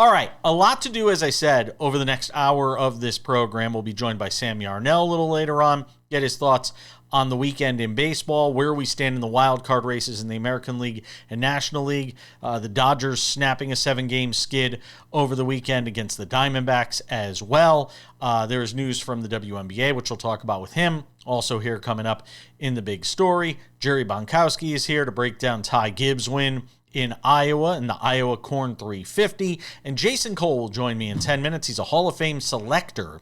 All right, a lot to do, as I said, over the next hour of this program. We'll be joined by Sam Yarnell a little later on, get his thoughts on the weekend in baseball, where we stand in the wild card races in the American League and National League. The Dodgers snapping a 7-game skid over the weekend against the Diamondbacks as well. There's news from the WNBA, which we'll talk about with him. Also here coming up in the big story, Jerry Bonkowski is here to break down Ty Gibbs' win in Iowa in the Iowa Corn 350. And Jason Cole will join me in 10 minutes. He's a Hall of Fame selector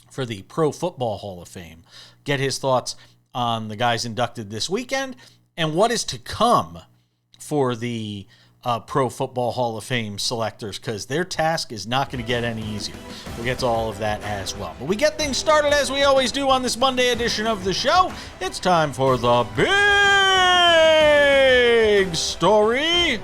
for the Pro Football Hall of Fame. Get his thoughts on the guys inducted this weekend and what is to come for the Pro Football Hall of Fame selectors, because their task is not going to get any easier. We'll get to all of that as well. But we get things started as we always do on this Monday edition of the show. It's time for the big story.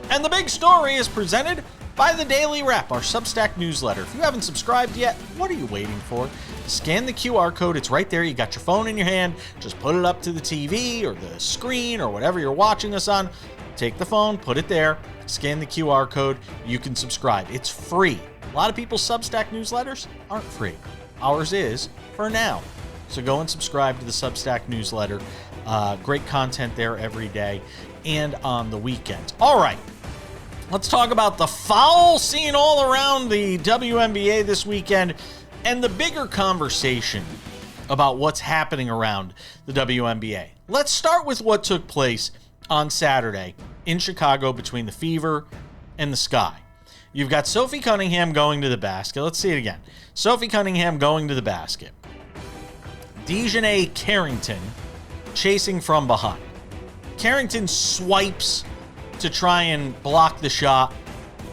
And the big story is presented by the Daily Wrap, our Substack newsletter. If you haven't subscribed yet, what are you waiting for? Scan the QR code. It's right there. You got your phone in your hand. Just put it up to the TV or the screen or whatever you're watching us on. Take the phone, put it there, scan the QR code. You can subscribe. It's free. A lot of people's Substack newsletters aren't free. Ours is for now. So go and subscribe to the Substack newsletter. Great content there every day and on the weekends. All right. Let's talk about the foul scene all around the WNBA this weekend and the bigger conversation about what's happening around the WNBA. Let's start with what took place on Saturday in Chicago between the Fever and the Sky. You've got Sophie Cunningham going to the basket. Let's see it again. Sophie Cunningham going to the basket. DiJonai Carrington chasing from behind. Carrington swipes to try and block the shot,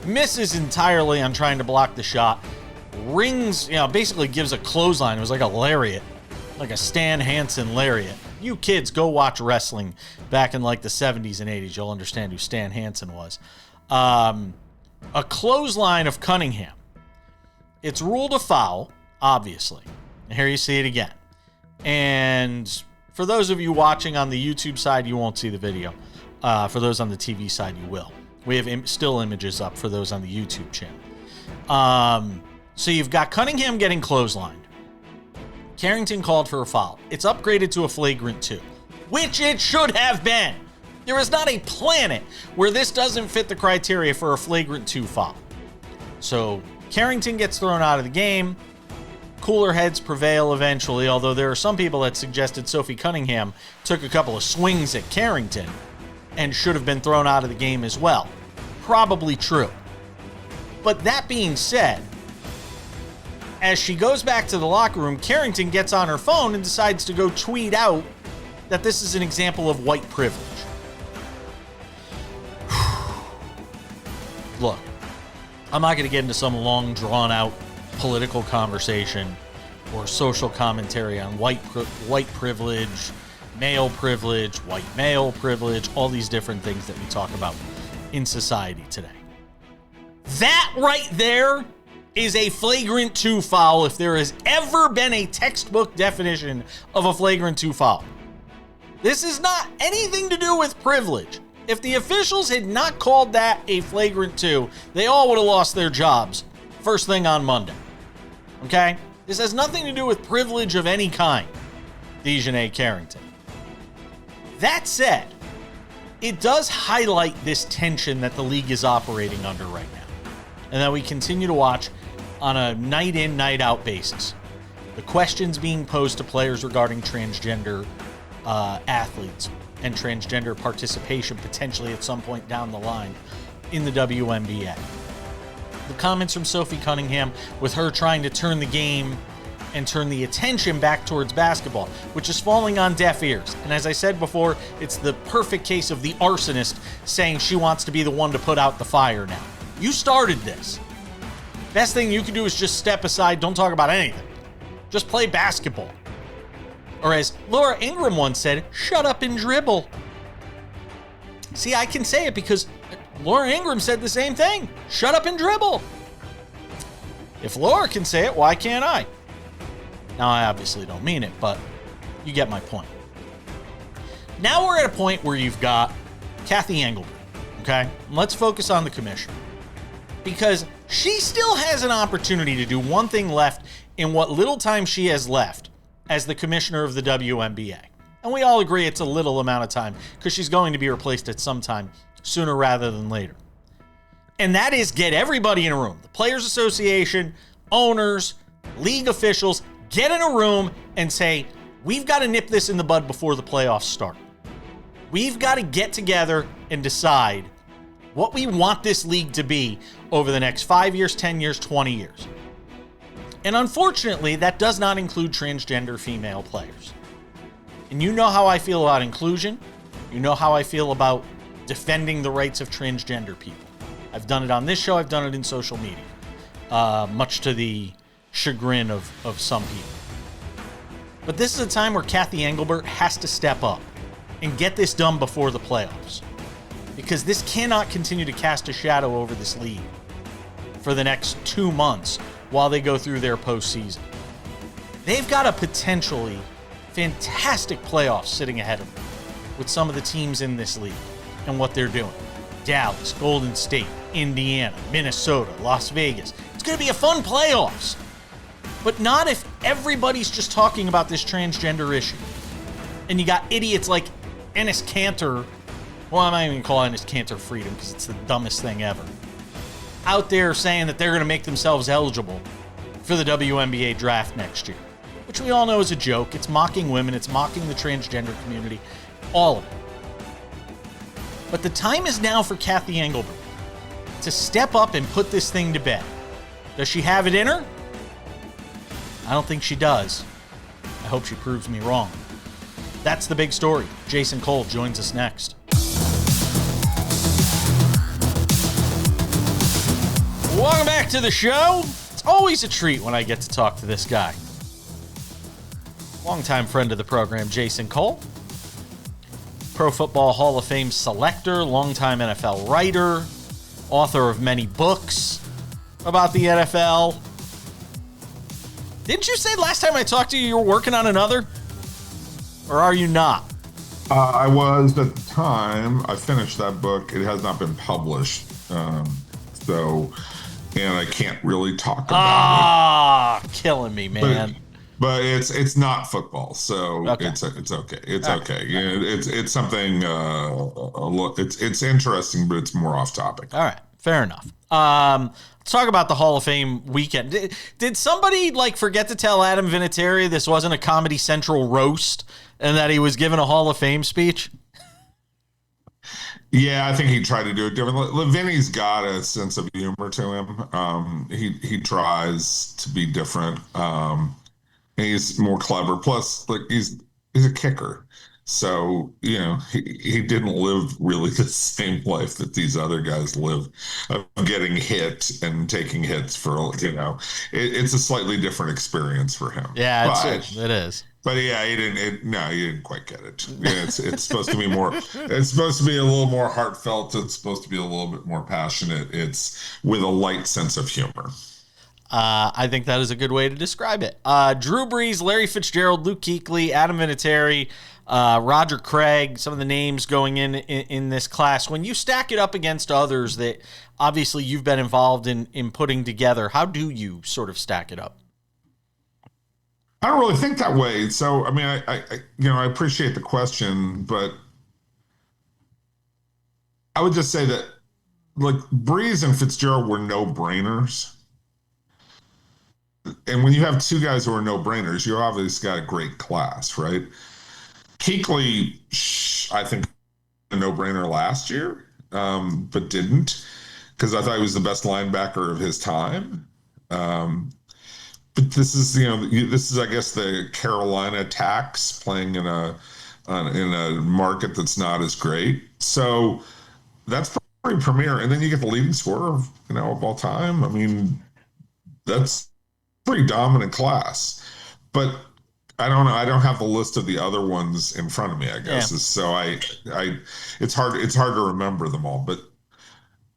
misses entirely on trying to block the shot, rings, basically gives a clothesline. It was like a lariat, like a Stan Hansen lariat. You kids go watch wrestling back in like the 70s and 80s. You'll understand who Stan Hansen was. A clothesline of Cunningham. It's ruled a foul, obviously. And here you see it again. And for those of you watching on the YouTube side, you won't see the video. For those on the TV side, you will. We have still images up for those on the YouTube channel. So you've got Cunningham getting clotheslined. Carrington called for a foul. It's upgraded to a flagrant 2, which it should have been. There is not a planet where this doesn't fit the criteria for a flagrant 2 foul. So Carrington gets thrown out of the game. Cooler heads prevail eventually, although there are some people that suggested Sophie Cunningham took a couple of swings at Carrington and should have been thrown out of the game as well. Probably true. But that being said, as she goes back to the locker room, Carrington gets on her phone and decides to go tweet out that this is an example of white privilege. Look, I'm not going to get into some long, drawn-out political conversation or social commentary on white privilege, male privilege, white male privilege, all these different things that we talk about in society today. That right there is a flagrant 2 foul if there has ever been a textbook definition of a flagrant 2 foul. This is not anything to do with privilege. If the officials had not called that a flagrant 2, they all would have lost their jobs first thing on Monday. Okay? This has nothing to do with privilege of any kind, DiJonai Carrington. That said, it does highlight this tension that the league is operating under right now, and that we continue to watch on a night in, night out basis. The questions being posed to players regarding transgender athletes and transgender participation potentially at some point down the line in the WNBA. The comments from Sophie Cunningham with her trying to turn the game and turn the attention back towards basketball, which is falling on deaf ears. And as I said before, it's the perfect case of the arsonist saying she wants to be the one to put out the fire now. You started this. Best thing you can do is just step aside, don't talk about anything. Just play basketball. Or as Laura Ingraham once said, shut up and dribble. See, I can say it because Laura Ingraham said the same thing. Shut up and dribble. If Laura can say it, why can't I? Now, I obviously don't mean it, but you get my point. Now we're at a point where you've got Cathy Engelbert, okay? Let's focus on the commissioner. because she still has an opportunity to do one thing left in what little time she has left as the commissioner of the WNBA. And we all agree it's a little amount of time because she's going to be replaced at some time sooner rather than later. And that is get everybody in a room. The Players Association, owners, league officials, get in a room and say, we've got to nip this in the bud before the playoffs start. We've got to get together and decide what we want this league to be over the next 5 years, 10 years, 20 years. And unfortunately, that does not include transgender female players. And you know how I feel about inclusion. You know how I feel about defending the rights of transgender people. I've done it on this show. I've done it in social media, much to the chagrin of some people. But this is a time where Cathy Engelbert has to step up and get this done before the playoffs, because this cannot continue to cast a shadow over this league for the next 2 months while they go through their postseason. They've got a potentially fantastic playoffs sitting ahead of them with some of the teams in this league and what they're doing. Dallas, Golden State, Indiana, Minnesota, Las Vegas. It's going to be a fun playoffs. But not if everybody's just talking about this transgender issue. And you got idiots like Enes Kanter. Well, I'm not even going to call Enes Kanter freedom because it's the dumbest thing ever. Out there saying that they're going to make themselves eligible for the WNBA draft next year, which we all know is a joke. It's mocking women. It's mocking the transgender community. All of it. But the time is now for Cathy Engelbert to step up and put this thing to bed. Does she have it in her? I don't think she does. I hope she proves me wrong. That's the big story. Jason Cole joins us next. Welcome back to the show. It's always a treat when I get to talk to this guy. Longtime friend of the program, Jason Cole. Pro Football Hall of Fame selector, longtime NFL writer, author of many books about the NFL. Didn't you say last time I talked to you were working on another? Or are you not? I was at the time. I finished that book. It has not been published. And I can't really talk about it. Killing me, man. But it's not football, so okay. It's okay. It's okay. You know, it's something. It's interesting, but it's more off topic. All right, fair enough. Let's talk about the Hall of Fame weekend. Did somebody forget to tell Adam Vinatieri this wasn't a Comedy Central roast and that he was given a Hall of Fame speech? Yeah, I think he tried to do it differently. Vinny's got a sense of humor to him. He tries to be different. He's more clever. Plus, he's a kicker. So, he didn't live really the same life that these other guys live, of getting hit and taking hits for, it's a slightly different experience for him. Yeah, it is. But yeah, he didn't quite get it. Yeah, it's supposed to be more, it's supposed to be a little more heartfelt. It's supposed to be a little bit more passionate. It's with a light sense of humor. I think that is a good way to describe it. Drew Brees, Larry Fitzgerald, Luke Kuechly, Adam Vinatieri, Roger Craig, some of the names going in this class. When you stack it up against others that obviously you've been involved in putting together, how do you sort of stack it up? I don't really think that way. So, I mean, I appreciate the question, but I would just say that Brees and Fitzgerald were no-brainers. And when you have two guys who are no-brainers, you obviously got a great class, right? Kuechly, I think, a no-brainer last year, but didn't, because I thought he was the best linebacker of his time. But this is, I guess, the Carolina tax playing in a market that's not as great. So that's pretty premier. And then you get the leading scorer of all time. I mean, that's pretty dominant class. But I don't know. I don't have the list of the other ones in front of me, I guess. Yeah. So it's hard to remember them all. But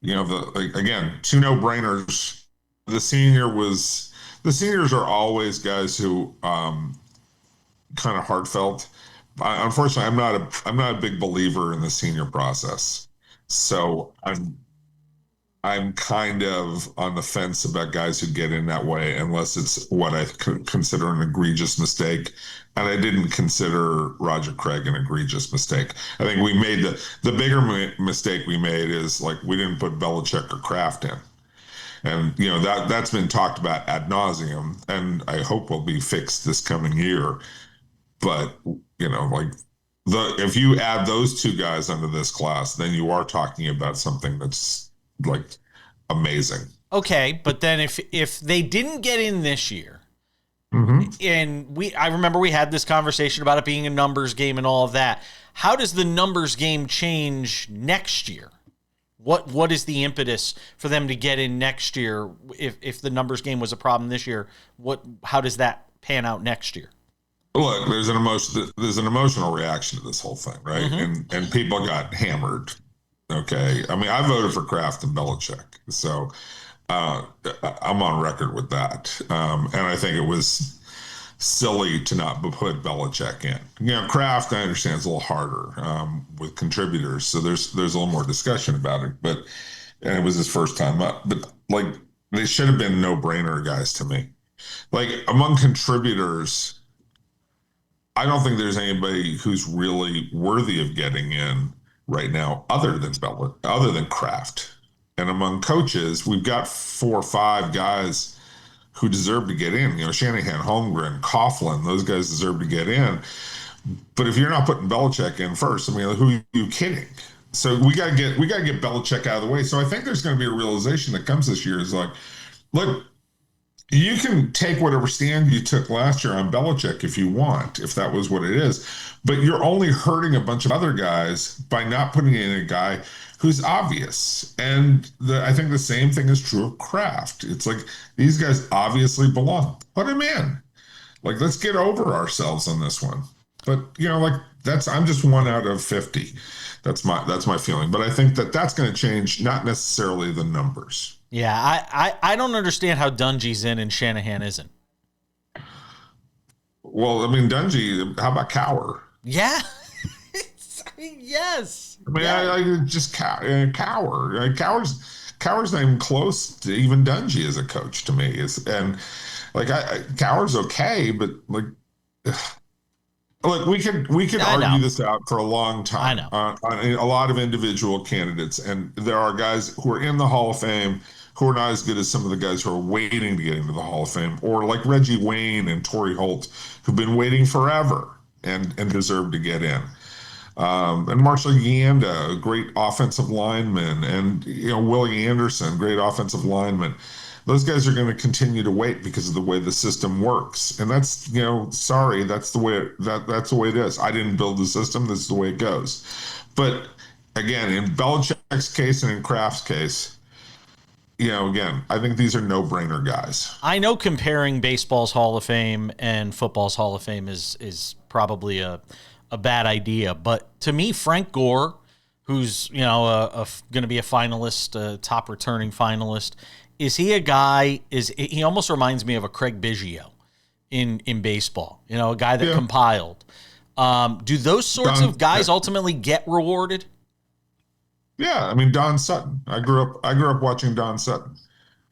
again, two no-brainers. The seniors are always guys who kind of heartfelt. Unfortunately, I'm not a big believer in the senior process. So I'm kind of on the fence about guys who get in that way, unless it's what I consider an egregious mistake. And I didn't consider Roger Craig an egregious mistake. I think we made the bigger mistake we made is like we didn't put Belichick or Kraft in. And, that's been talked about ad nauseum, and I hope will be fixed this coming year. But, if you add those two guys under this class, then you are talking about something that's like amazing. Okay, but then if they didn't get in this year, and I remember we had this conversation about it being a numbers game and all of that. How does the numbers game change next year? What is the impetus for them to get in next year? If the numbers game was a problem this year, how does that pan out next year? Look, there's an emotional reaction to this whole thing, right? And people got hammered. Okay, I mean, I voted for Kraft and Belichick, so I'm on record with that. And I think it was silly to not put Belichick in. Kraft, I understand, is a little harder with contributors, so there's a little more discussion about it. And it was his first time up. But like, they should have been no-brainer guys to me. Like, among contributors, I don't think there's anybody who's really worthy of getting in right now, other than Kraft. And among coaches, we've got 4 or 5 guys who deserve to get in. Shanahan, Holmgren, Coughlin, those guys deserve to get in. But if you're not putting Belichick in first, I mean, who are you kidding? So we gotta get Belichick out of the way. So I think there's going to be a realization that comes this year is like, look, you can take whatever stand you took last year on Belichick if you want, if that was what it is. But you're only hurting a bunch of other guys by not putting in a guy who's obvious. And I think the same thing is true of Kraft. It's like, these guys obviously belong. Put him in. Like, let's get over ourselves on this one. But, I'm just 1 out of 50. That's my feeling. But I think that's going to change, not necessarily the numbers. Yeah, I don't understand how Dungy's in and Shanahan isn't. Well, I mean, Dungy, how about Cower? Yeah. Yes. I mean, yeah. I just Cower. Cower's not even close to even Dungy as a coach to me. Cower's okay, but like, look, we could argue this out for a long time. I know. On a lot of individual candidates, and there are guys who are in the Hall of Fame who are not as good as some of the guys who are waiting to get into the Hall of Fame, or like Reggie Wayne and Torrey Holt, who've been waiting forever and deserve to get in. And Marshall Yanda, a great offensive lineman, and Willie Anderson, great offensive lineman. Those guys are going to continue to wait because of the way the system works, and that's sorry, that's the way it is. I didn't build the system. This is the way it goes. But again, in Belichick's case and in Kraft's case, again, I think these are no-brainer guys. I know comparing baseball's Hall of Fame and football's Hall of Fame is probably a bad idea, but to me, Frank Gore, who's going to be a finalist, a top returning finalist, is he a guy? He almost reminds me of a Craig Biggio in baseball? A guy that compiled. Do those sorts of guys ultimately get rewarded? Yeah, I mean, Don Sutton. I grew up watching Don Sutton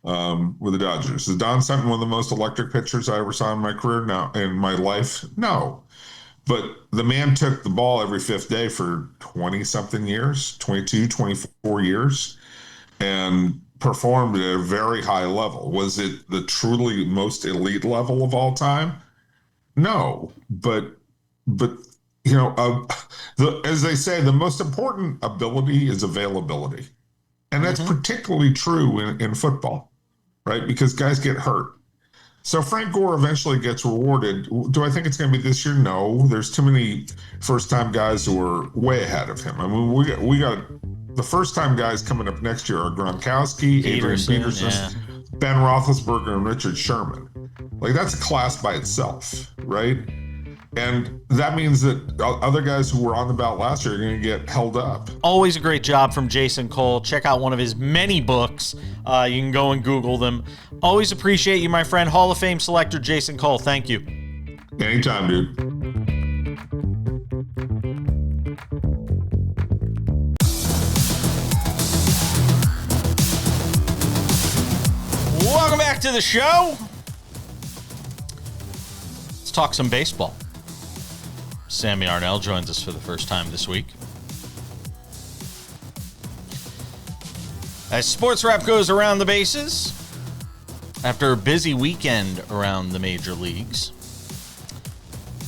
with the Dodgers. Is Don Sutton one of the most electric pitchers I ever saw in my career? No, in my life, no. But the man took the ball every 5th day for 20-something years, 22, 24 years, and performed at a very high level. Was it the truly most elite level of all time? No, but as they say, the most important ability is availability. And that's particularly true in football, right? Because guys get hurt. So Frank Gore eventually gets rewarded. Do I think it's going to be this year? No. There's too many first-time guys who are way ahead of him. I mean, we got the first-time guys coming up next year are Gronkowski, Adrian Peterson, Ben Roethlisberger, and Richard Sherman. Like, that's a class by itself, right? And that means that other guys who were on the ballot last year are going to get held up. Always a great job from Jason Cole. Check out one of his many books. You can go and Google them. Always appreciate you, my friend. Hall of Fame selector Jason Cole. Thank you. Anytime, dude. back to the show. Let's talk some baseball. Sammy Arnell joins us for the first time this week. As SportsWrap goes around the bases, after a busy weekend around the major leagues,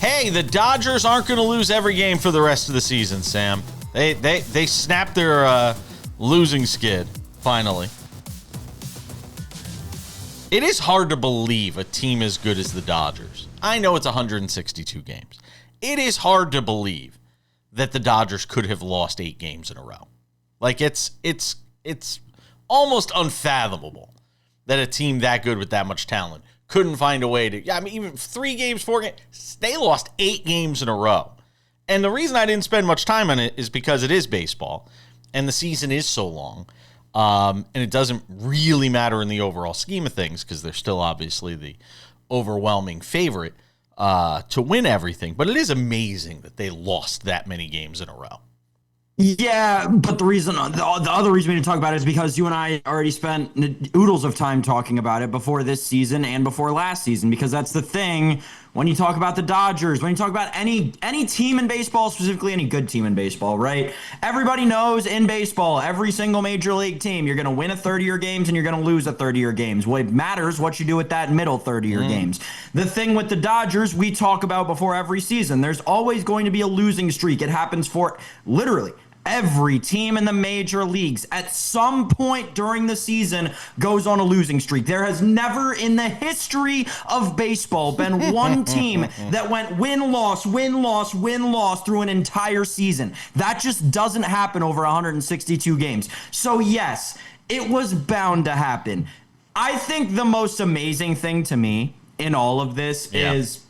hey, the Dodgers aren't going to lose every game for the rest of the season, Sam. They snapped their losing skid, finally. It is hard to believe a team as good as the Dodgers. I know it's 162 games. It is hard to believe that the Dodgers could have lost 8 games in a row. Like, it's almost unfathomable that a team that good with that much talent couldn't find a way to, even 3 games, 4 games, they lost 8 games in a row. And the reason I didn't spend much time on it is because it is baseball, and the season is so long, and it doesn't really matter in the overall scheme of things because they're still obviously the overwhelming favorite to win everything. But it is amazing that they lost that many games in a row. Yeah, but the other reason we didn't talk about it is because you and I already spent oodles of time talking about it before this season and before last season, because that's the thing when you talk about the Dodgers, when you talk about any team in baseball, specifically any good team in baseball, right? Everybody knows in baseball, every single major league team, you're going to win a 30-year games and you're going to lose a 30-year games. What matters what you do with that middle 30-year games. The thing with the Dodgers, we talk about before every season, there's always going to be a losing streak. It happens for literally every team in the major leagues at some point during the season goes on a losing streak. There has never in the history of baseball been one team that went win-loss, win-loss, win-loss through an entire season. That just doesn't happen over 162 games. So yes, it was bound to happen. I think the most amazing thing to me in all of this is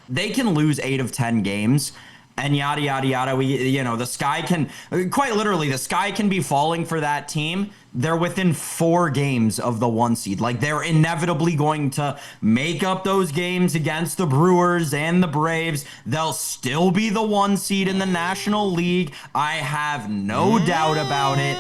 they can lose 8 of 10 games and yada, yada, yada. The sky can, quite literally, the sky can be falling for that team. They're within 4 games of the 1 seed. Like, they're inevitably going to make up those games against the Brewers and the Braves. They'll still be the 1 seed in the National League. I have no doubt about it.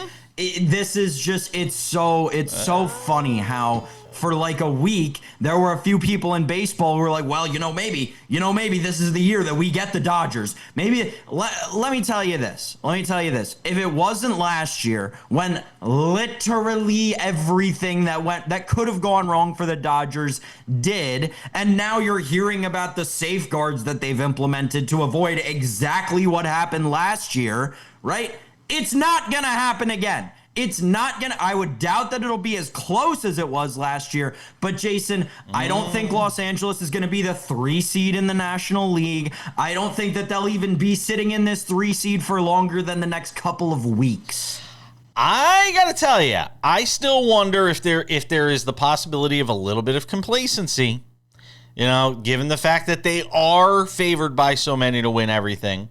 This is just, it's so funny how for like a week, there were a few people in baseball who were like, well, maybe this is the year that we get the Dodgers. Maybe, let me tell you this. If it wasn't last year, when literally everything that could have gone wrong for the Dodgers did, and now you're hearing about the safeguards that they've implemented to avoid exactly what happened last year, right? It's not going to happen again. I would doubt that it'll be as close as it was last year. But Jason, I don't think Los Angeles is going to be the 3 seed in the National League. I don't think that they'll even be sitting in this 3 seed for longer than the next couple of weeks. I got to tell you, I still wonder if there is the possibility of a little bit of complacency, given the fact that they are favored by so many to win everything.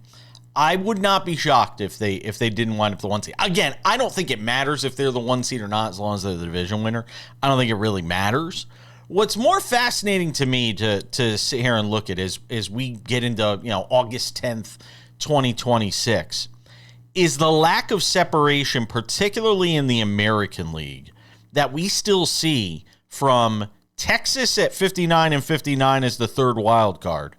I would not be shocked if they didn't wind up the 1 seed. Again, I don't think it matters if they're the 1 seed or not, as long as they're the division winner. I don't think it really matters. What's more fascinating to me to sit here and look at is we get into August 10th, 2026, is the lack of separation, particularly in the American League, that we still see from Texas at 59 and 59 as the 3rd wild card,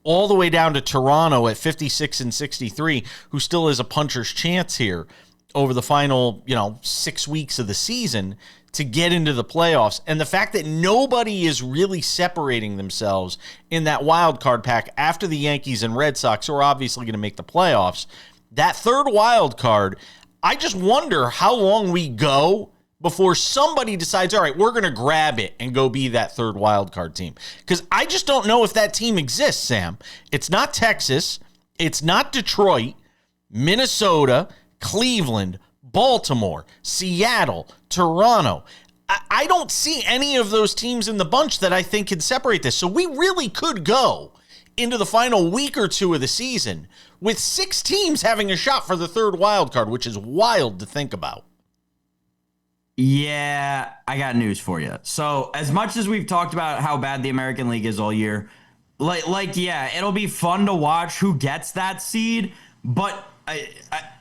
all the way down to Toronto at 56 and 63, who still has a puncher's chance here over the final, 6 weeks of the season to get into the playoffs. And the fact that nobody is really separating themselves in that wild card pack after the Yankees and Red Sox, who are obviously going to make the playoffs, that 3rd wild card, I just wonder how long we go before somebody decides, all right, we're going to grab it and go be that 3rd wildcard team. Because I just don't know if that team exists, Sam. It's not Texas. It's not Detroit, Minnesota, Cleveland, Baltimore, Seattle, Toronto. I don't see any of those teams in the bunch that I think can separate this. So we really could go into the final week or 2 of the season with 6 teams having a shot for the 3rd wildcard, which is wild to think about. Yeah, I got news for you. So as much as we've talked about how bad the American League is all year, yeah, it'll be fun to watch who gets that seed. But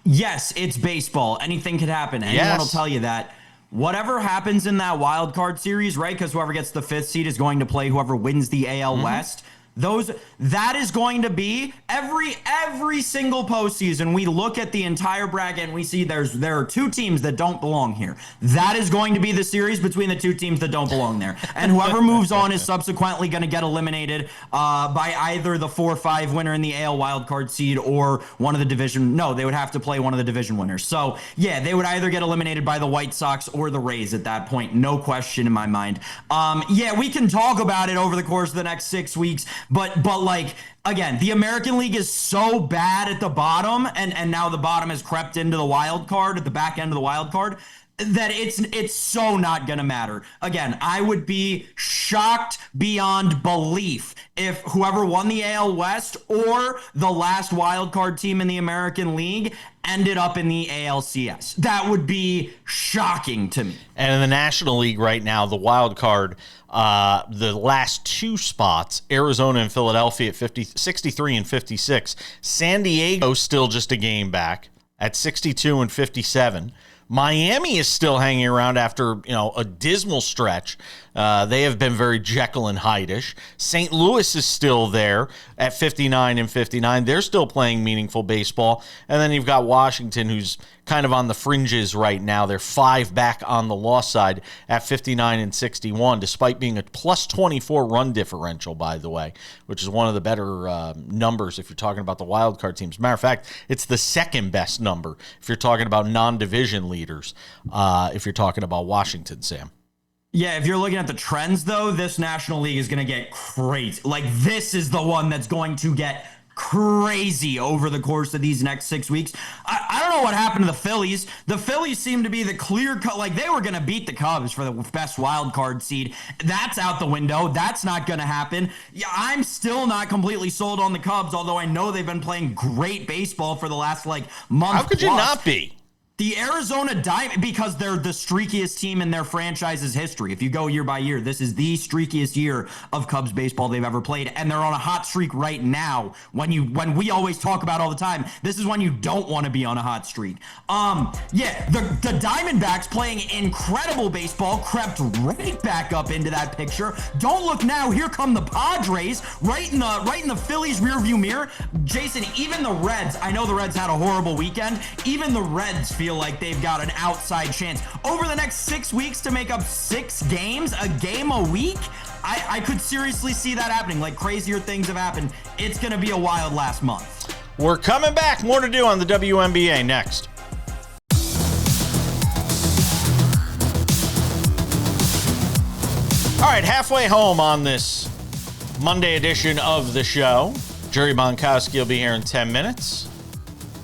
yes, it's baseball. Anything could happen. Anyone will tell you that. whatever happens in that wild card series, right? Because whoever gets the 5th seed is going to play whoever wins the AL West. That is going to be every single postseason. We look at the entire bracket and we see there are 2 teams that don't belong here. That is going to be the series between the 2 teams that don't belong there. And whoever moves on is subsequently going to get eliminated by either the 4-5 winner in the AL wildcard seed or one of the division. No, they would have to play one of the division winners. So yeah, they would either get eliminated by the White Sox or the Rays at that point. No question in my mind. Yeah, we can talk about it over the course of the next 6 weeks. But like, again, the American League is so bad at the bottom, and now the bottom has crept into the wild card, at the back end of the wild card, that it's so not going to matter. Again, I would be shocked beyond belief if whoever won the AL West or the last wild card team in the American League ended up in the ALCS. That would be shocking to me. And in the National League right now, the wild card, the last 2 spots, Arizona and Philadelphia at 63 and 56. San Diego still just a game back at 62 and 57. Miami is still hanging around after, a dismal stretch. They have been very Jekyll and Hyde-ish. St. Louis is still there at 59 and 59. They're still playing meaningful baseball. And then you've got Washington, who's kind of on the fringes right now. They're 5 back on the loss side at 59 and 61, despite being a plus 24 run differential, by the way, which is one of the better numbers if you're talking about the wild card teams. Matter of fact, it's the second best number if you're talking about non-division leaders, if you're talking about Washington, Sam. Yeah, if you're looking at the trends, though, this National League is going to get crazy. Like, this is the one that's going to get crazy over the course of these next 6 weeks. I don't know what happened to the Phillies. The Phillies seem to be the clear cut, like they were going to beat the Cubs for the best wild card seed. That's out the window. That's not going to happen. Yeah, I'm still not completely sold on the Cubs, although I know they've been playing great baseball for the last month. How could you not be? The Arizona Diamondbacks, because they're the streakiest team in their franchise's history. If you go year by year, this is the streakiest year of Cubs baseball they've ever played, and they're on a hot streak right now. When we always talk about all the time, this is when you don't want to be on a hot streak. Yeah, the Diamondbacks playing incredible baseball crept right back up into that picture. Don't look now, here come the Padres right in the Phillies rearview mirror. Jason, even the Reds, I know the Reds had a horrible weekend, even the Reds feel like they've got an outside chance over the next 6 weeks to make up 6 games, a game a week. I could seriously see that happening. Like, crazier things have happened. It's going to be a wild last month. We're coming back. More to do on the WNBA next. All right, halfway home on this Monday edition of the show. Jerry Bonkowski will be here in 10 minutes.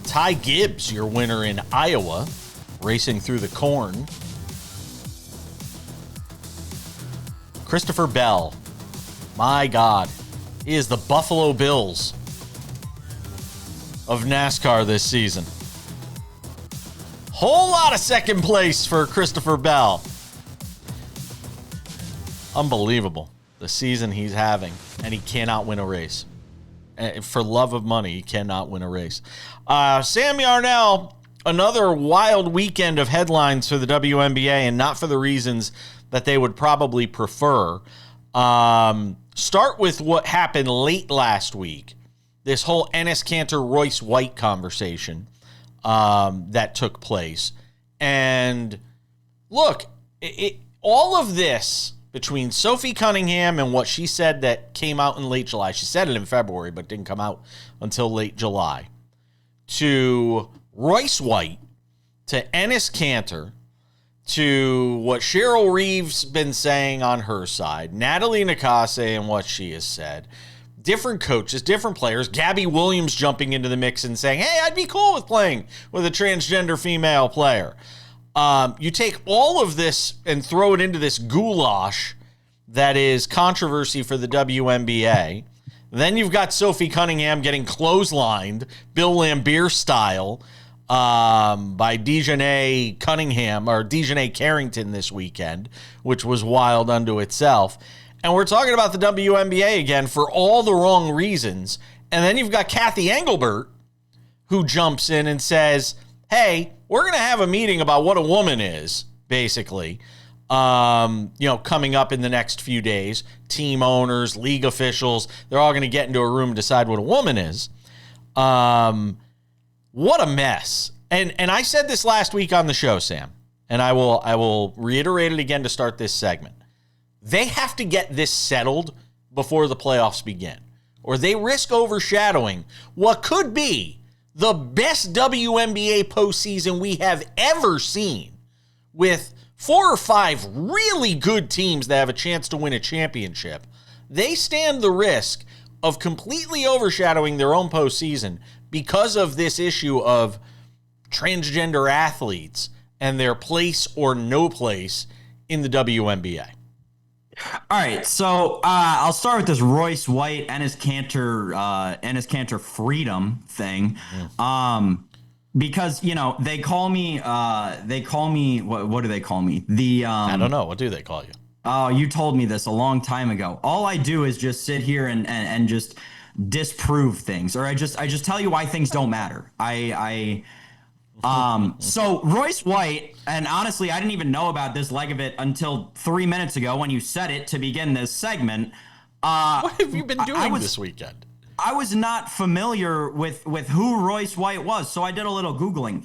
Ty Gibbs, your winner in Iowa, racing through the corn. Christopher Bell, my God, he is the Buffalo Bills of NASCAR this season. Whole lot of second place for Christopher Bell. Unbelievable, the season he's having, and he cannot win a race. For love of money, he cannot win a race. Sam Yarnell, another wild weekend of headlines for the WNBA, and not for the reasons that they would probably prefer. Start with what happened late last week. This whole Enes Kanter-Royce White conversation that took place. And look, all of this between Sophie Cunningham and what she said that came out in late July. She said it in February, but didn't come out until late July. To Royce White, to Enes Kanter, to what Cheryl Reeve's been saying on her side, Natalie Nakase and what she has said, different coaches, different players, Gabby Williams jumping into the mix and saying, hey, I'd be cool with playing with a transgender female player. You take all of this and throw it into this goulash that is controversy for the WNBA. Then you've got Sophie Cunningham getting clotheslined, Bill Laimbeer style, by DiJonai Cunningham or DiJonai Carrington this weekend, which was wild unto itself. And we're talking about the WNBA again for all the wrong reasons. And then you've got Cathy Engelbert, who jumps in and says, hey, we're going to have a meeting about what a woman is basically, coming up in the next few days. Team owners, league officials, they're all going to get into a room and decide what a woman is. What a mess. And I said this last week on the show, Sam, and I will reiterate it again to start this segment. They have to get this settled before the playoffs begin, or they risk overshadowing what could be the best WNBA postseason we have ever seen, with 4 or 5 really good teams that have a chance to win a championship. They stand the risk of completely overshadowing their own postseason because of this issue of transgender athletes and their place or no place in the WNBA. All right, so I'll start with this Royce White Enes Kanter freedom thing, because they call me what do they call me? I don't know, what do they call you? Oh, you told me this a long time ago. All I do is just sit here and just disprove things, or I just tell you why things don't matter. So Royce White, and honestly, I didn't even know about this leg of it until 3 minutes ago when you said it to begin this segment. What have you been doing this weekend? I was not familiar with who Royce White was, so I did a little Googling.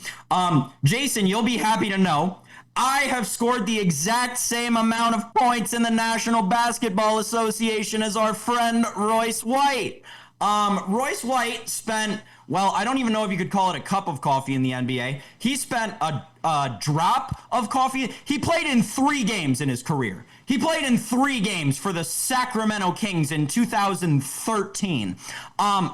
Jason, you'll be happy to know I have scored the exact same amount of points in the National Basketball Association as our friend Royce White. Royce White spent, well, I don't even know if you could call it a cup of coffee in the NBA. He spent a drop of coffee. He played in 3 games in his career. He played in 3 games for the Sacramento Kings in 2013.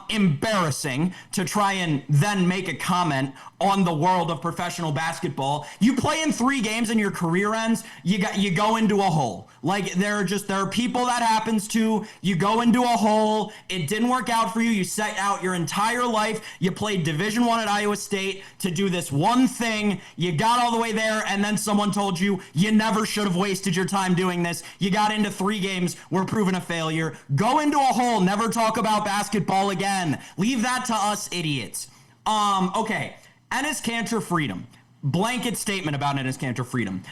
Embarrassing to try and then make a comment on the world of professional basketball. You play in 3 games and your career ends, you go into a hole. Like, there are people that happens to. You go into a hole. It didn't work out for you. You set out your entire life. You played Division I at Iowa State to do this one thing. You got all the way there, and then someone told you you never should have wasted your time doing this. You got into 3 games, were proven a failure. Go into a hole, never talk about basketball again. Leave that to us idiots. Okay, Enes Kanter freedom. Blanket statement about Enes Kanter freedom.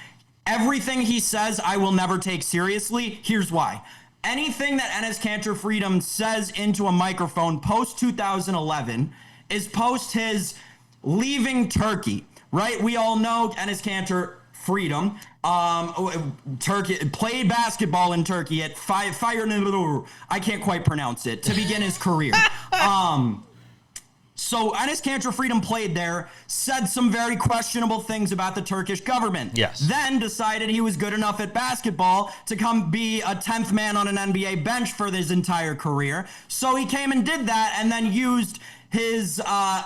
Everything he says, I will never take seriously. Here's why. Anything that Enes Kanter freedom says into a microphone post 2011 is post his leaving Turkey, right? We all know Enes Kanter freedom. Turkey played basketball in Turkey at I can't quite pronounce it, to begin his career. So Enes Kanter freedom played there, said some very questionable things about the Turkish government. Yes. Then decided he was good enough at basketball to come be a 10th man on an NBA bench for his entire career. So he came and did that, and then used his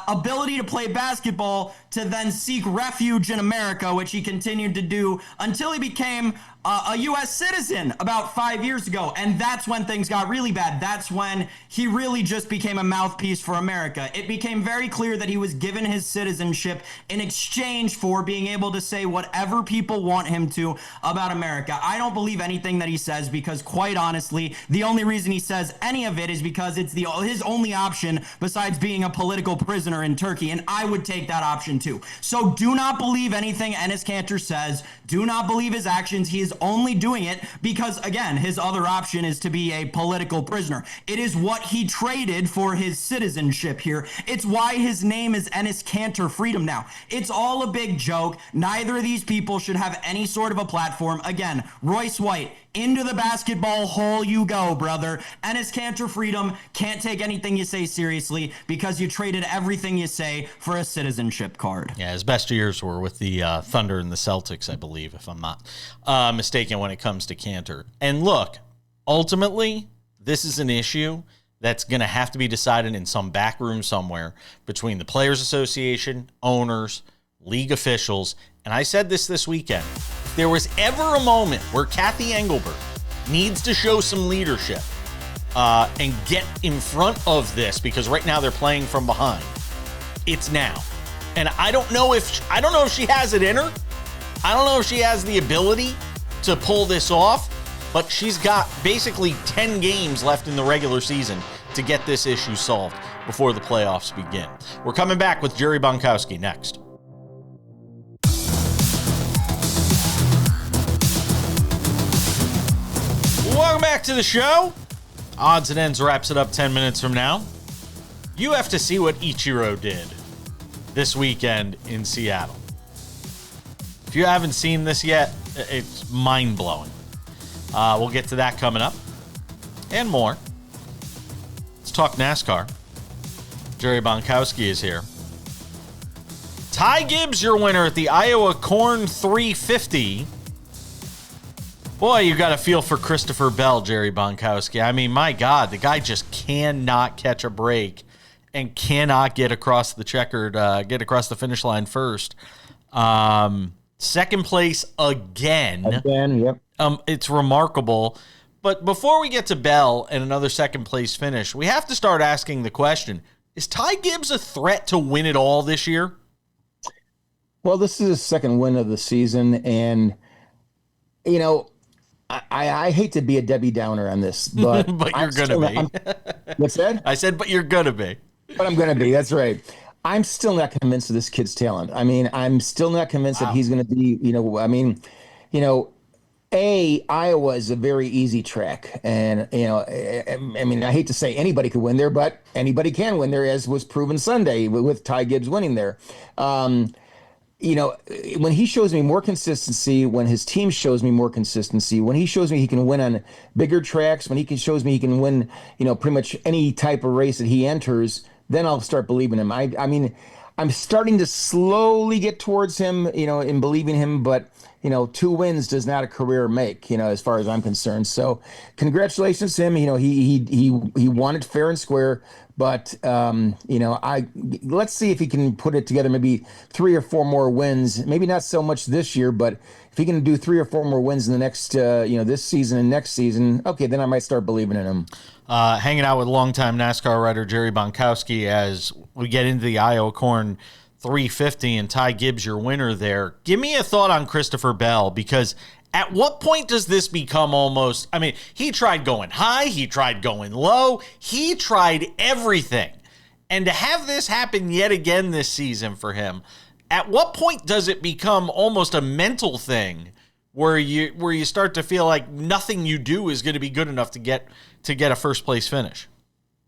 ability to play basketball to then seek refuge in America, which he continued to do until he became a U.S. citizen about 5 years ago. And that's when things got really bad. That's when he really just became a mouthpiece for America. It became very clear that he was given his citizenship in exchange for being able to say whatever people want him to about America. I don't believe anything that he says, because quite honestly, the only reason he says any of it is because it's his only option besides being a political prisoner in Turkey, and I would take that option too. So do not believe anything Enes Kanter says. Do not believe his actions. He is only doing it because, again, his other option is to be a political prisoner. It is what he traded for his citizenship here. It's why his name is Enes Kanter Freedom now. It's all a big joke. Neither of these people should have any sort of a platform. Again, Royce White, into the basketball hole you go, brother. Enes Kanter Freedom, can't take anything you say seriously because you traded everything you say for a citizenship card. Yeah, his best years were with the Thunder and the Celtics, I believe, if I'm not mistaken, when it comes to Kanter. And look, ultimately, this is an issue that's going to have to be decided in some back room somewhere between the Players Association, owners, league officials. And I said this weekend. If there was ever a moment where Cathy Engelbert needs to show some leadership and get in front of this, because right now they're playing from behind, it's now. And I don't know if she has it in her. I don't know if she has the ability to pull this off, but she's got basically 10 games left in the regular season to get this issue solved before the playoffs begin. We're coming back with Jerry Bonkowski next. Welcome back to the show. Odds and Ends wraps it up 10 minutes from now. You have to see what Ichiro did this weekend in Seattle. If you haven't seen this yet, it's mind-blowing. We'll get to that coming up and more. Let's talk NASCAR. Jerry Bonkowski is here. Ty Gibbs, your winner at the Iowa Corn 350. Boy, you got a feel for Christopher Bell, Jerry Bonkowski. I mean, my God, the guy just cannot catch a break and cannot get across the finish line first. Second place again. Yep. It's remarkable. But before we get to Bell and another second place finish, we have to start asking the question, is Ty Gibbs a threat to win it all this year? Well, this is his second win of the season, and, you know, I hate to be a Debbie Downer on this, but but you're going to be. What's that? I said, but you're going to be. But I'm going to be. That's right. I'm still not convinced of this kid's talent. I mean, I'm still not convinced that he's going to be, Iowa is a very easy track. And, I hate to say anybody could win there, but anybody can win there, as was proven Sunday with Ty Gibbs winning there. When he shows me more consistency, when his team shows me more consistency, when he shows me he can win on bigger tracks, when shows me he can win, pretty much any type of race that he enters, then I'll start believing him. I mean, I'm starting to slowly get towards him, in believing him, but 2 wins does not a career make, as far as I'm concerned. So congratulations to him. He won it fair and square, but let's see if he can put it together, maybe 3 or 4 more wins, maybe not so much this year, but if he can do 3 or 4 more wins in the next, this season and next season, okay, then I might start believing in him. Hanging out with longtime NASCAR writer Jerry Bonkowski as we get into the Iowa Corn 350 and Ty Gibbs, your winner there. Give me a thought on Christopher Bell, because at what point does this become almost, he tried going high, he tried going low, he tried everything. And to have this happen yet again this season for him, at what point does it become almost a mental thing where you start to feel like nothing you do is going to be good enough to get a first place finish?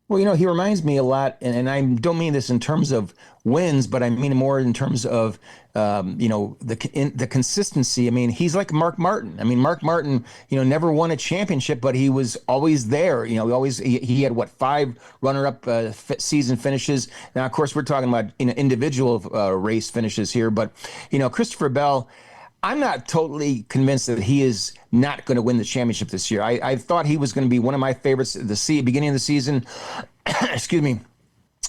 Well, he reminds me a lot, and I don't mean this in terms of wins, but I mean more in terms of, the consistency. I mean, he's like Mark Martin. Mark Martin, never won a championship, but he was always there. He had 5 runner-up season finishes. Now, of course, we're talking about individual race finishes here, but Christopher Bell, I'm not totally convinced that he is not going to win the championship this year. I thought he was going to be one of my favorites at the beginning of the season. Excuse me.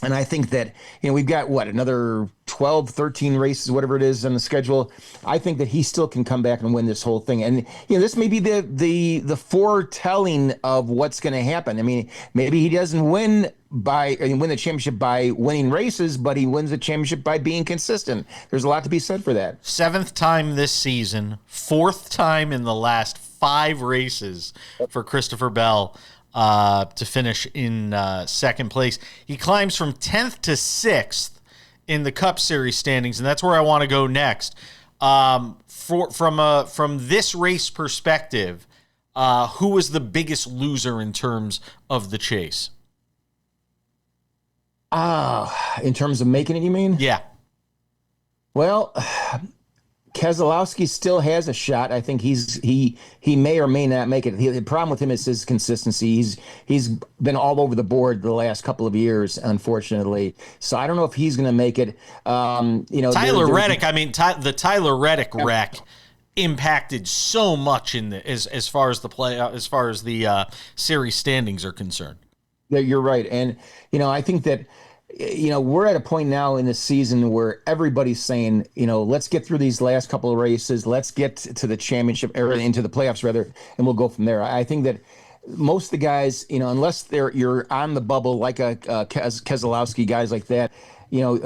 And I think that, we've got another 12, 13 races, whatever it is on the schedule. I think that he still can come back and win this whole thing. And, this may be the foretelling of what's going to happen. Maybe he doesn't win the championship by winning races, but he wins the championship by being consistent. There's a lot to be said for that. 7th time this season, 4th time in the last 5 races for Christopher Bell to finish in second place. He climbs from 10th to 6th in the Cup Series standings, and that's where I want to go next. From this race perspective, who was the biggest loser in terms of the chase? In terms of making it, you mean? Yeah. Well, Keselowski still has a shot. I think he may or may not make it. The problem with him is his consistency. He's been all over the board the last couple of years, unfortunately. So I don't know if he's going to make it. Tyler Reddick. The Tyler Reddick wreck impacted so much in as far as the series standings are concerned. Yeah, you're right, and I think that. We're at a point now in the season where everybody's saying, let's get through these last couple of races. Let's get to the championship, or into the playoffs rather, and we'll go from there. I think that most of the guys, unless you're on the bubble like a Keselowski, guys like that, you're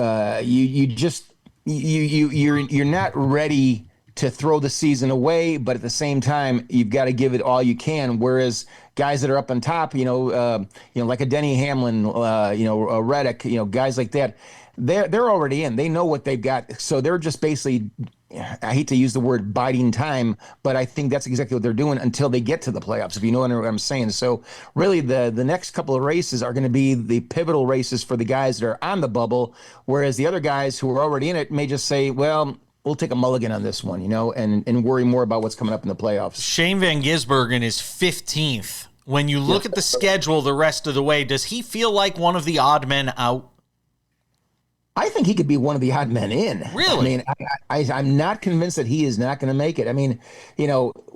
not ready to throw the season away, but at the same time, you've got to give it all you can. Whereas guys that are up on top, like a Denny Hamlin, a Reddick, guys like that, they're already in. They know what they've got, so they're just basically I hate to use the word biding time, but I think that's exactly what they're doing until they get to the playoffs, if you know what I'm saying. So really the next couple of races are going to be the pivotal races for the guys that are on the bubble, whereas the other guys who are already in it may just say, well, we'll take a mulligan on this one, and worry more about what's coming up in the playoffs. Shane Van Gisbergen is 15th. When you look at the schedule the rest of the way, does he feel like one of the odd men out? I think he could be one of the odd men in. Really? I mean, I'm not convinced that he is not going to make it. I mean,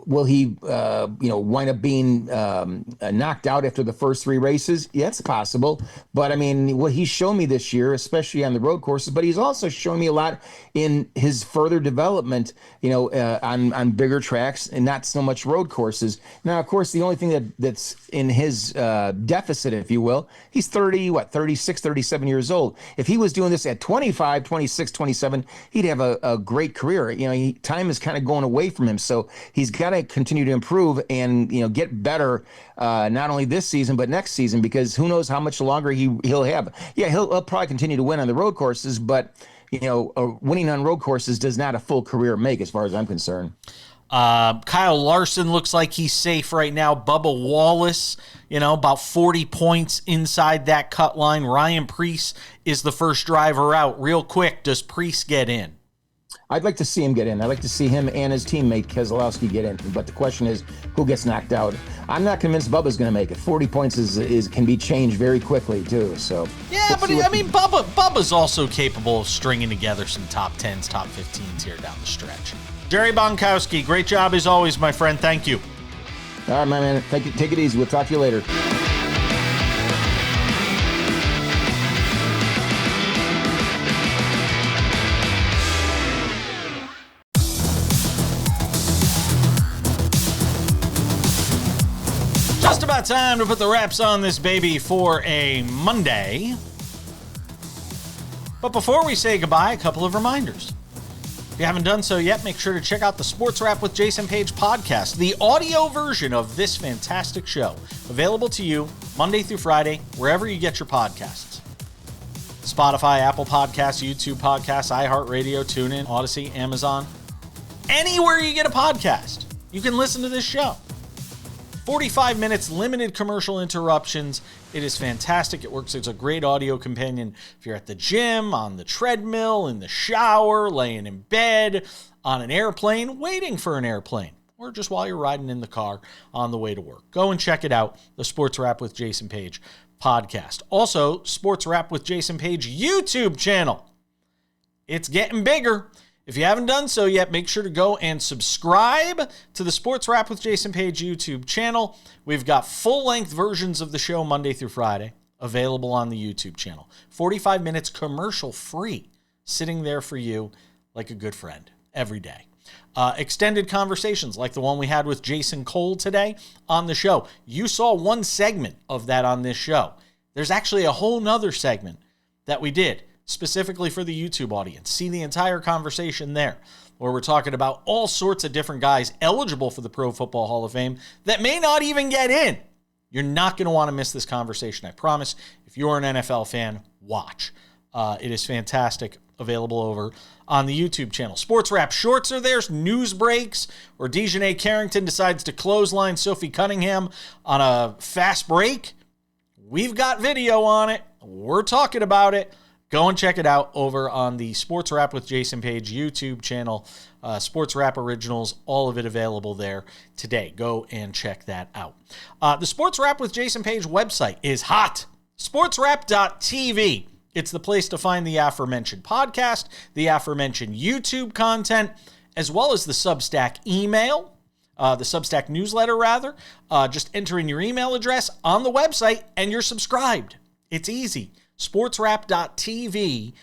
will he, wind up being knocked out after the first 3 races? Yeah, it's possible. But I mean, what he's shown me this year, especially on the road courses, but he's also shown me a lot in his further development, on bigger tracks and not so much road courses. Now, of course, the only thing that's in his deficit, if you will, he's 36, 37 years old. If he was doing this at 25, 26, 27, he'd have a great career. Time is kind of going away from him. So he's got to continue to improve and, get better, not only this season, but next season, because who knows how much longer he'll have. Yeah, he'll probably continue to win on the road courses, but, winning on road courses does not a full career make, as far as I'm concerned. Kyle Larson looks like he's safe right now. Bubba Wallace, about 40 points inside that cut line. Ryan Preece is the first driver out. Real quick, does Preece get in? I'd like to see him get in. I'd like to see him and his teammate Keselowski get in. But the question is, who gets knocked out? I'm not convinced Bubba's going to make it. 40 points can be changed very quickly too. So yeah, but I mean, Bubba's also capable of stringing together some top 10s, top 15s here down the stretch. Jerry Bonkowski, great job as always, my friend. Thank you. All right, my man. Take it easy. We'll talk to you later. Just about time to put the wraps on this baby for a Monday. But before we say goodbye, a couple of reminders. If you haven't done so yet, make sure to check out the Sports Wrap with Jason Page podcast, the audio version of this fantastic show, available to you Monday through Friday, wherever you get your podcasts. Spotify, Apple Podcasts, YouTube Podcasts, iHeartRadio, TuneIn, Odyssey, Amazon. Anywhere you get a podcast, you can listen to this show. 45 minutes, limited commercial interruptions. It is fantastic. It works as a great audio companion if you're at the gym, on the treadmill, in the shower, laying in bed, on an airplane, waiting for an airplane, or just while you're riding in the car on the way to work. Go and check it out, the Sports Wrap with Jason Page podcast. Also, Sports Wrap with Jason Page YouTube channel. It's getting bigger. If you haven't done so yet, make sure to go and subscribe to the Sports Wrap with Jason Page YouTube channel. We've got full-length versions of the show Monday through Friday available on the YouTube channel. 45 minutes commercial-free, sitting there for you like a good friend every day. Extended conversations like the one we had with Jason Cole today on the show. You saw one segment of that on this show. There's actually a whole nother segment that we did specifically for the YouTube audience. See the entire conversation there, where we're talking about all sorts of different guys eligible for the Pro Football Hall of Fame that may not even get in. You're not going to want to miss this conversation, I promise. If you're an NFL fan, watch. It is fantastic. Available over on the YouTube channel. Sports Wrap shorts are there. News breaks where DiJonai Carrington decides to clothesline Sophie Cunningham on a fast break. We've got video on it. We're talking about it. Go and check it out over on the Sports Wrap with Jason Page YouTube channel. Sports Wrap Originals, all of it available there today. Go and check that out. The Sports Wrap with Jason Page website is hot. SportsWrap.tv. It's the place to find the aforementioned podcast, the aforementioned YouTube content, as well as the Substack email, the Substack newsletter, rather. Just enter in your email address on the website and you're subscribed. It's easy. SportsWrap.tv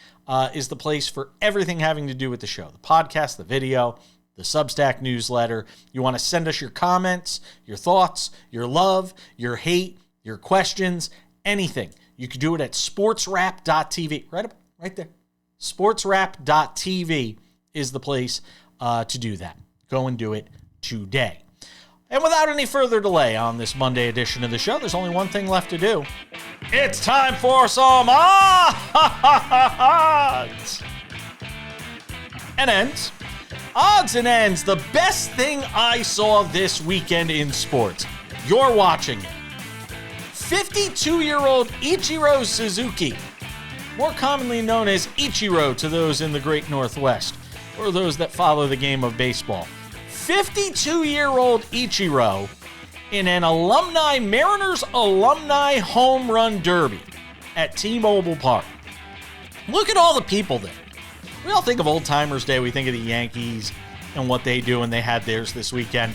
is the place for everything having to do with the show. The podcast, the video, the Substack newsletter. You want to send us your comments, your thoughts, your love, your hate, your questions, anything. You can do it at SportsWrap.tv. Right there. SportsWrap.tv is the place to do that. Go and do it today. And without any further delay on this Monday edition of the show, there's only one thing left to do. It's time for some odds and ends Odds and ends, the best thing I saw this weekend in sports. You're watching it. 52-year-old Ichiro Suzuki, more commonly known as Ichiro to those in the Great Northwest, or those that follow the game of baseball. 52-year-old Ichiro in an Mariners alumni home run derby at T-Mobile Park. Look at all the people there. We all think of Old Timers Day. We think of the Yankees and what they do, and they had theirs this weekend.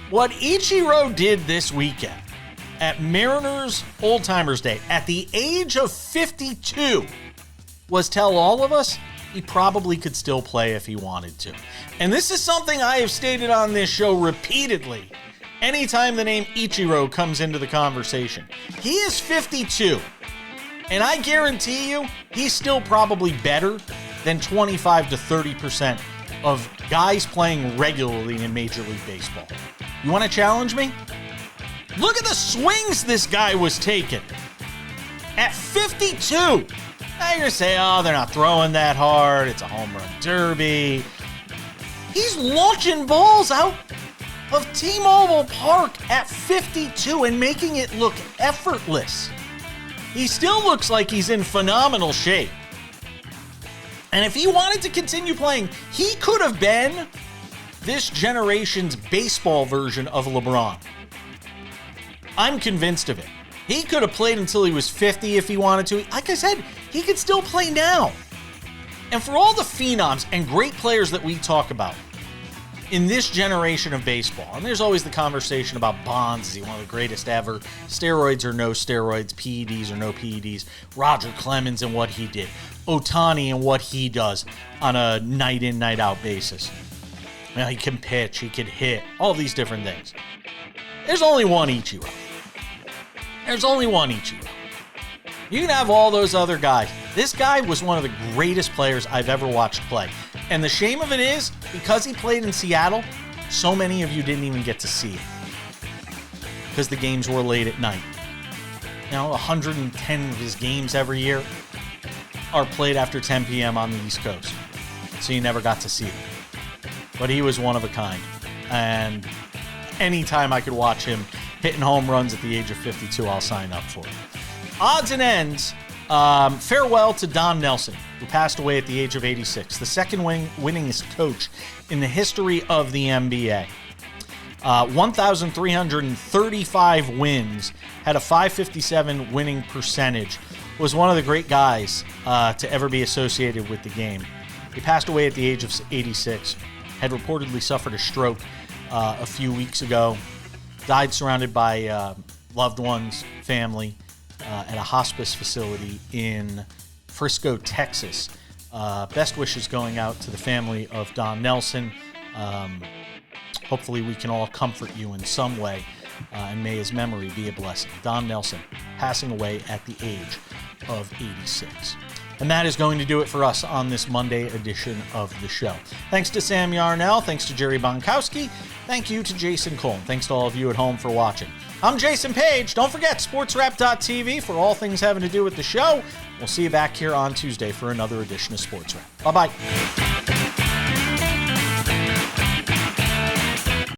What Ichiro did this weekend at Mariners Old Timers Day at the age of 52 was tell all of us he probably could still play if he wanted to. And this is something I have stated on this show repeatedly anytime the name Ichiro comes into the conversation. He is 52, and I guarantee you he's still probably better than 25 to 30% of guys playing regularly in Major League Baseball. You want to challenge me? Look at the swings this guy was taking. At 52. Now you're going to say, oh, they're not throwing that hard. It's a home run derby. He's launching balls out of T-Mobile Park at 52 and making it look effortless. He still looks like he's in phenomenal shape. And if he wanted to continue playing, he could have been this generation's baseball version of LeBron. I'm convinced of it. He could have played until he was 50 if he wanted to. Like I said, he could still play now. And for all the phenoms and great players that we talk about in this generation of baseball, and there's always the conversation about Bonds, is he one of the greatest ever? Steroids or no steroids, PEDs or no PEDs, Roger Clemens and what he did, Ohtani and what he does on a night in, night out basis. You know, he can pitch, he can hit, all these different things. There's only one Ichiro. There's only one Ichiro. You can have all those other guys. This guy was one of the greatest players I've ever watched play. And the shame of it is, because he played in Seattle, so many of you didn't even get to see it. Because the games were late at night. You know, 110 of his games every year are played after 10 p.m. on the East Coast. So you never got to see them. But he was one of a kind. And anytime I could watch him hitting home runs at the age of 52, I'll sign up for it. Odds and ends, farewell to Don Nelson, who passed away at the age of 86, the second winningest coach in the history of the NBA. 1,335 wins, had a .557 winning percentage, was one of the great guys to ever be associated with the game. He passed away at the age of 86, had reportedly suffered a stroke a few weeks ago, died surrounded by loved ones, family, at a hospice facility in Frisco, Texas. Best wishes going out to the family of Don Nelson. Hopefully we can all comfort you in some way, and may his memory be a blessing. Don Nelson passing away at the age of 86. And that is going to do it for us on this Monday edition of the show. Thanks to Sam Yarnell. Thanks to Jerry Bonkowski. Thank you to Jason Cole. Thanks to all of you at home for watching. I'm Jason Page. Don't forget SportsWrap.tv for all things having to do with the show. We'll see you back here on Tuesday for another edition of Sports Wrap. Bye-bye.